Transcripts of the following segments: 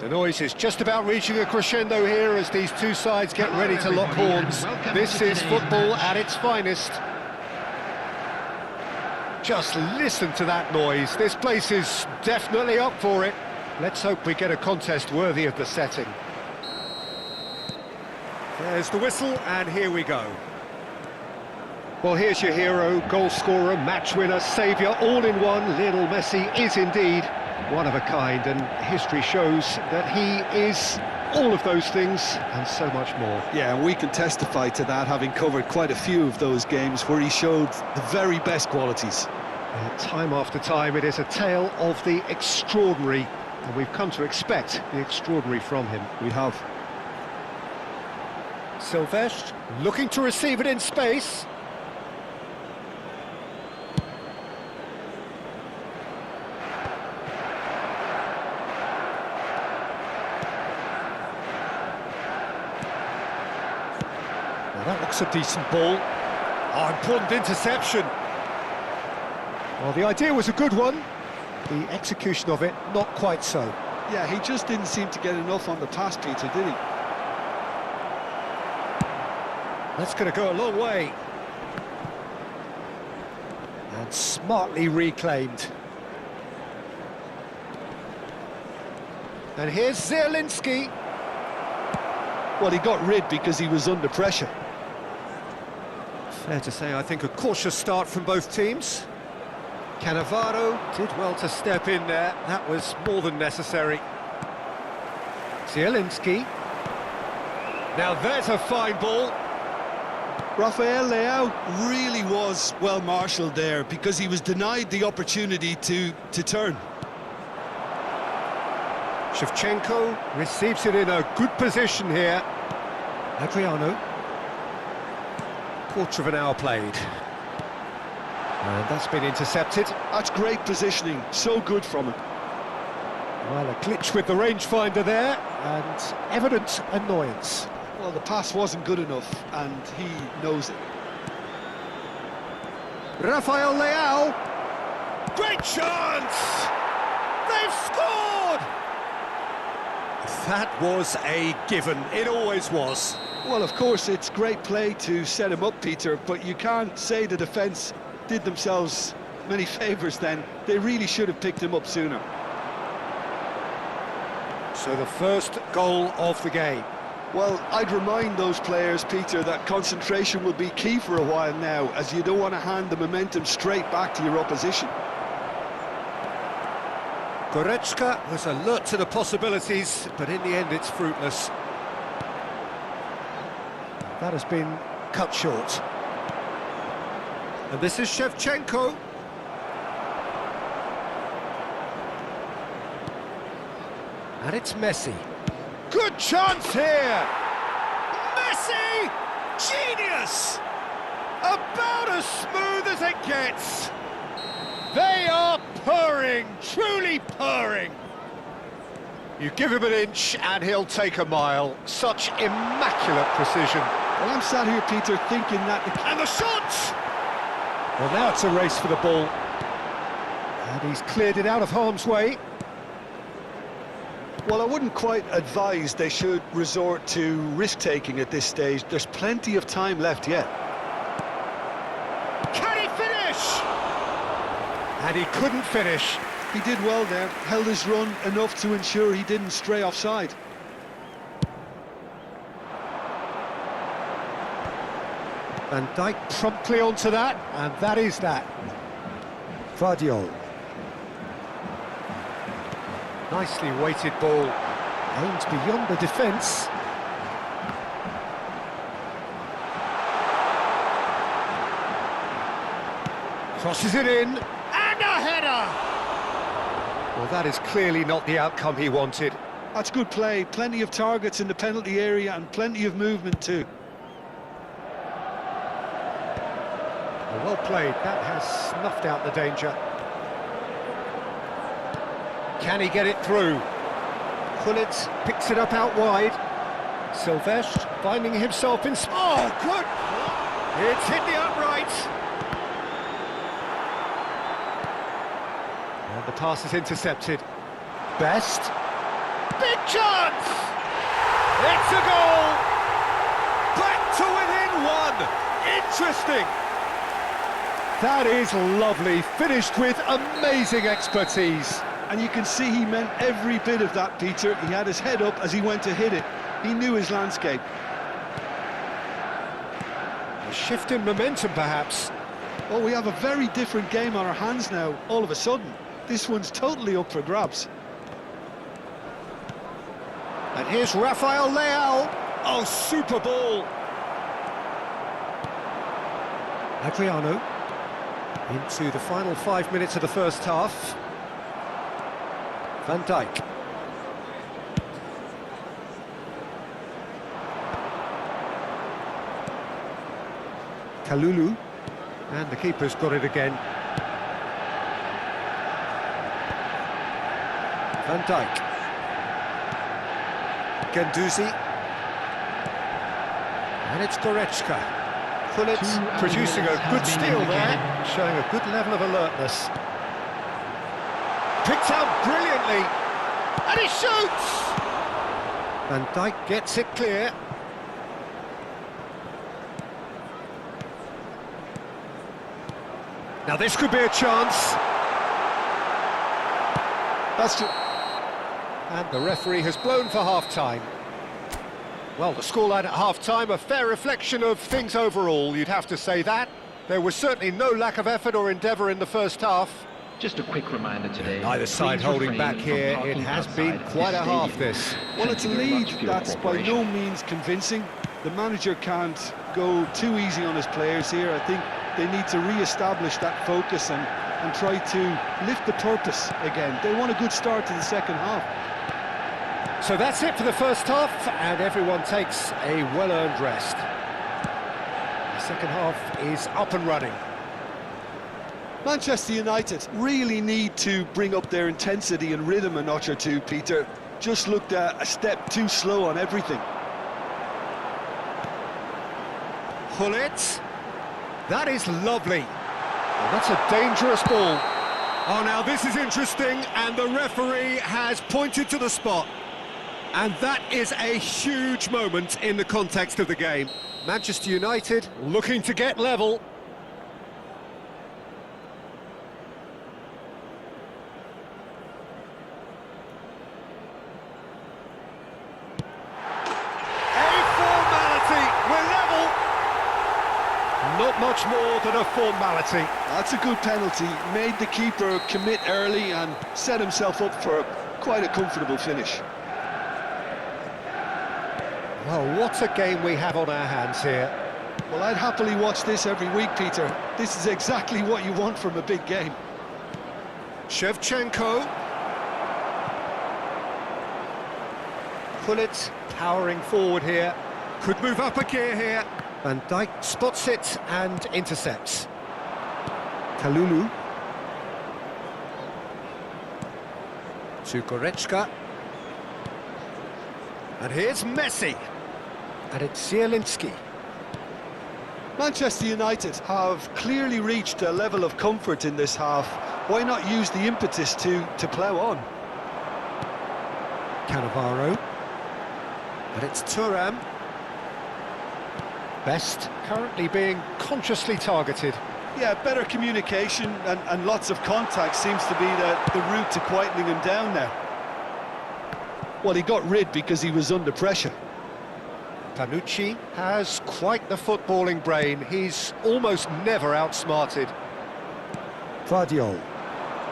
The noise is just about reaching a crescendo here as these two sides get ready to lock horns. This is football at its finest. Just listen to that noise. This place is definitely up for it. Let's hope we get a contest worthy of the setting. There's the whistle, and here we go. Well, here's your hero, goal scorer, match winner, saviour, all in one. Lionel Messi is indeed one of a kind, and history shows that he is all of those things and so much more. Yeah, and we can testify to that, having covered quite a few of those games where he showed the very best qualities. Time after time, it is a tale of the extraordinary, and we've come to expect the extraordinary from him. We have. Silvestre looking to receive it in space. That looks a decent ball. Oh, important interception. Well, the idea was a good one. The execution of it, not quite so. Yeah, he just didn't seem to get enough on the pass, Peter, did he? That's going to go a long way. And smartly reclaimed. And here's Zielinski. Well, he got rid because he was under pressure. Fair to say, I think a cautious start from both teams. Cannavaro did well to step in there. That was more than necessary. Zielinski. Now there's a fine ball. Rafael Leao really was well marshalled there because he was denied the opportunity to turn. Shevchenko receives it in a good position here. Adriano. Quarter of an hour played. And that's been intercepted. That's great positioning, so good from him. Well, a glitch with the rangefinder there, and evident annoyance. Well, the pass wasn't good enough, and he knows it. Rafael Leao. Great chance! They've scored! That was a given. It always was. Well, of course, it's great play to set him up, Peter, but you can't say the defence did themselves many favours then. They really should have picked him up sooner. So the first goal of the game. Well, I'd remind those players, Peter, that concentration will be key for a while now, as you don't want to hand the momentum straight back to your opposition. Goretzka was alert to the possibilities, but in the end it's fruitless. That has been cut short. And this is Shevchenko. And it's Messi. Good chance here! Messi! Genius! About as smooth as it gets. They are purring, truly purring. You give him an inch and he'll take a mile. Such immaculate precision. Well, I'm sat here, Peter, thinking that... And the shot! Well, now it's a race for the ball. And he's cleared it out of harm's way. Well, I wouldn't quite advise they should resort to risk-taking at this stage. There's plenty of time left yet. Can he finish? And he couldn't finish. He did well there, held his run enough to ensure he didn't stray offside. Van Dijk promptly onto that, and that is that. Vardiol. Nicely weighted ball. Aims beyond the defence. Crosses it in, and a header! Well, that is clearly not the outcome he wanted. That's good play, plenty of targets in the penalty area and plenty of movement too. Well played, that has snuffed out the danger. Can he get it through? Gullit picks it up out wide. Silvestre finding himself in... Oh, good! It's hit the upright. And the pass is intercepted. Best. Big chance! It's a goal! Back to within one! Interesting! That is lovely, finished with amazing expertise. And you can see he meant every bit of that, Peter. He had his head up as he went to hit it. He knew his landscape. A shift in momentum, perhaps. Oh, we have a very different game on our hands now, all of a sudden. This one's totally up for grabs. And here's Rafael Leao. Oh, super ball. Adriano into the final 5 minutes of the first half. Van Dijk. Kalulu. And the keeper's got it again. Van Dijk. Guendouzi. And it's Goretzka. Gullit producing a good steal there, showing a good level of alertness. Picked out brilliantly, and he shoots! Van Dijk gets it clear. Now this could be a chance. That's just... And the referee has blown for half-time. Well, the scoreline at half-time, a fair reflection of things overall, you'd have to say that. There was certainly no lack of effort or endeavour in the first half. Just a quick reminder today. Neither side holding back here. It has been quite a half, this. Well, it's a lead that's by no means convincing. The manager can't go too easy on his players here. I think they need to re-establish that focus and try to lift the purpose again. They want a good start to the second half. So that's it for the first half, and everyone takes a well-earned rest. The second half is up and running. Manchester United really need to bring up their intensity and rhythm a notch or two, Peter. Just looked a step too slow on everything. Gullit. That is lovely. Well, that's a dangerous ball. Oh, now this is interesting, and the referee has pointed to the spot. And that is a huge moment in the context of the game. Manchester United looking to get level. Not much more than a formality. That's a good penalty. Made the keeper commit early and set himself up for quite a comfortable finish. Well, what a game we have on our hands here. Well, I'd happily watch this every week, Peter. This is exactly what you want from a big game. Shevchenko. Gullit powering forward here. Could move up a gear here. Van Dijk spots it and intercepts. Kalulu. To Goretzka. And here's Messi. And it's Zielinski. Manchester United have clearly reached a level of comfort in this half. Why not use the impetus to plough on? Cannavaro. And it's Thuram. Best currently being consciously targeted. Yeah, better communication and lots of contact seems to be the route to quietening him down now. Well, he got rid because he was under pressure. Panucci has quite the footballing brain. He's almost never outsmarted. Vardiol.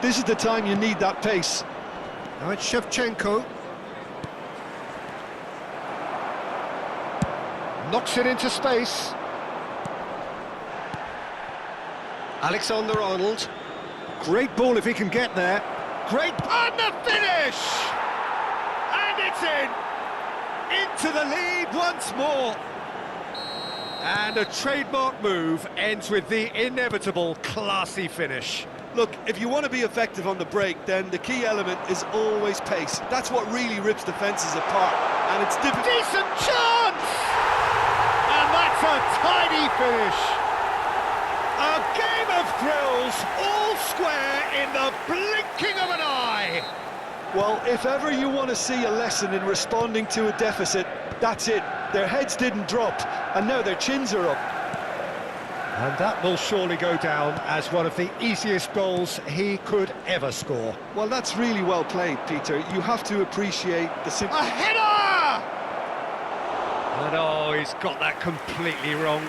This is the time you need that pace. Now it's Shevchenko. Knocks it into space. Alexander-Arnold. Great ball if he can get there. Great, and the finish! And it's in! Into the lead once more. And a trademark move ends with the inevitable classy finish. Look, if you want to be effective on the break, then the key element is always pace. That's what really rips defences apart, and it's difficult. Decent chance! And that's a tidy finish. A game of thrills, all square in the blinking of an eye. Well, if ever you want to see a lesson in responding to a deficit, that's it. Their heads didn't drop, and now their chins are up. And that will surely go down as one of the easiest goals he could ever score. Well, that's really well played, Peter. You have to appreciate the simple... A header! And oh, he's got that completely wrong.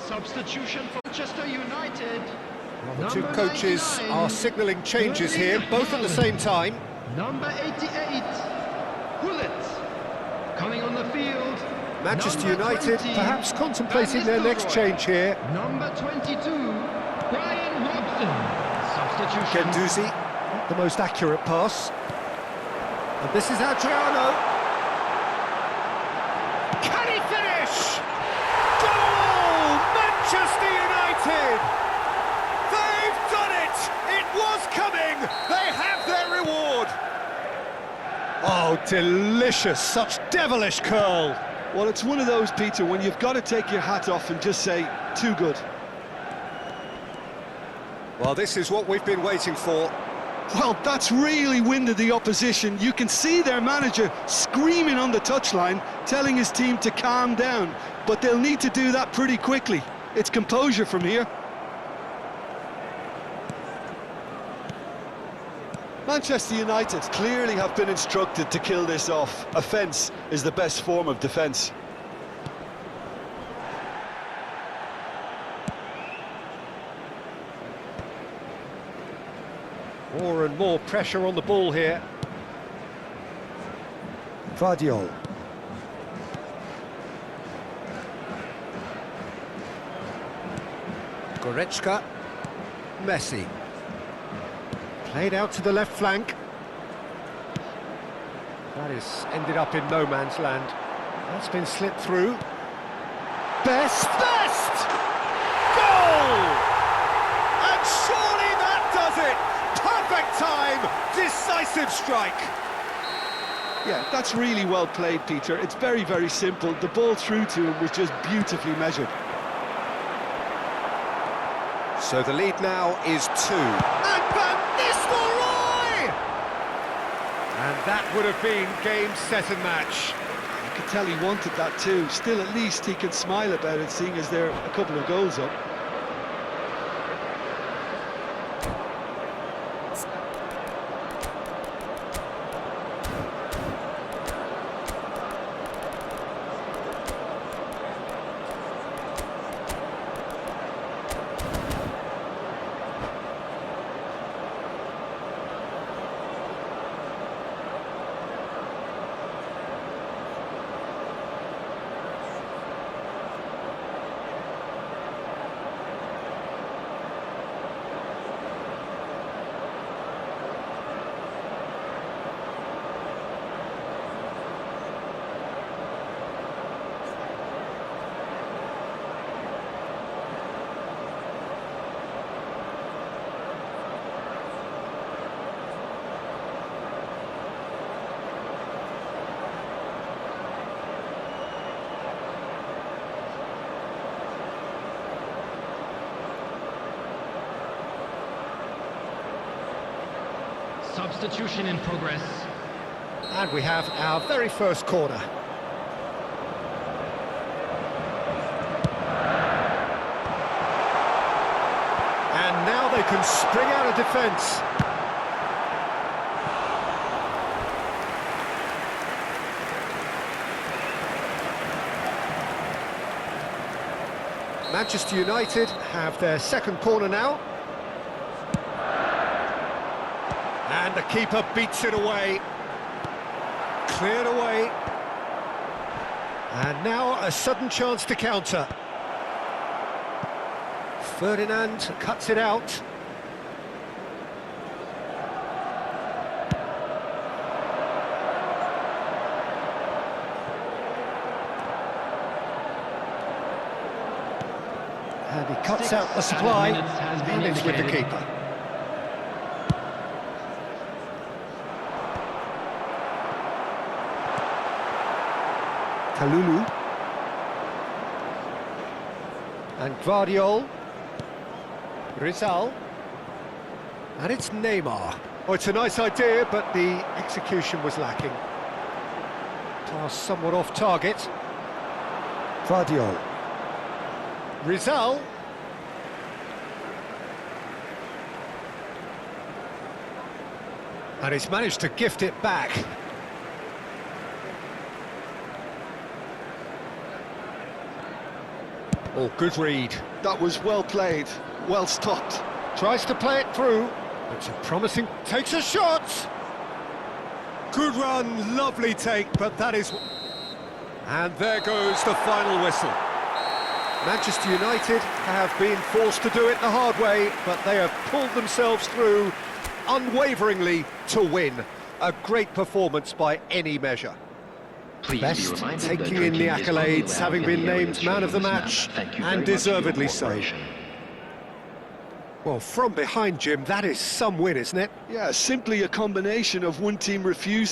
Substitution for Manchester United. Well, the two coaches are signalling changes here, both at the same time. Number 88, Hullet. Coming on the field. Manchester Number United 20, perhaps contemplating their next change here. Number 22, Brian Robson. Substitution. Guendouzi, not the most accurate pass. And this is Adriano. Can he finish? Goal! Manchester United! They've done it! It was coming! They have their reward! Oh, delicious! Such devilish curl! Well, it's one of those, Peter, when you've got to take your hat off and just say, too good. Well, this is what we've been waiting for. Well, that's really winded the opposition. You can see their manager screaming on the touchline, telling his team to calm down. But they'll need to do that pretty quickly. It's composure from here. Manchester United clearly have been instructed to kill this off. Offence is the best form of defence. More and more pressure on the ball here. Vardiol. Goretzka. Messi. Played out to the left flank. That is ended up in no man's land. That's been slipped through. Best! Goal! And surely that does it! Perfect time! Decisive strike! Yeah, that's really well played, Peter. It's very, very simple. The ball through to him was just beautifully measured. So the lead now is 2. And Van Nistelrooy! And that would have been game, set and match. You could tell he wanted that too. Still, at least he can smile about it, seeing as they're a couple of goals up. Substitution in progress. And we have our very first corner. And now they can spring out of defence. Manchester United have their second corner now. And the keeper beats it away. Cleared away. And now a sudden chance to counter. Ferdinand cuts it out. And he cuts out the supply, and it's with the keeper. Kalulu. And Guardiol. Rizal. And it's Neymar. Oh, it's a nice idea, but the execution was lacking. Pass somewhat off target. Guardiol. Rizal. And he's managed to gift it back. Oh, good read. That was well played, well stopped. Tries to play it through. It's a promising... Takes a shot! Good run, lovely take, but that is... And there goes the final whistle. Manchester United have been forced to do it the hard way, but they have pulled themselves through unwaveringly to win. A great performance by any measure. Best taking in the accolades, having been named man of the match, and deservedly so. Well, from behind, Jim, that is some win, isn't it? Yeah, simply a combination of one team refusing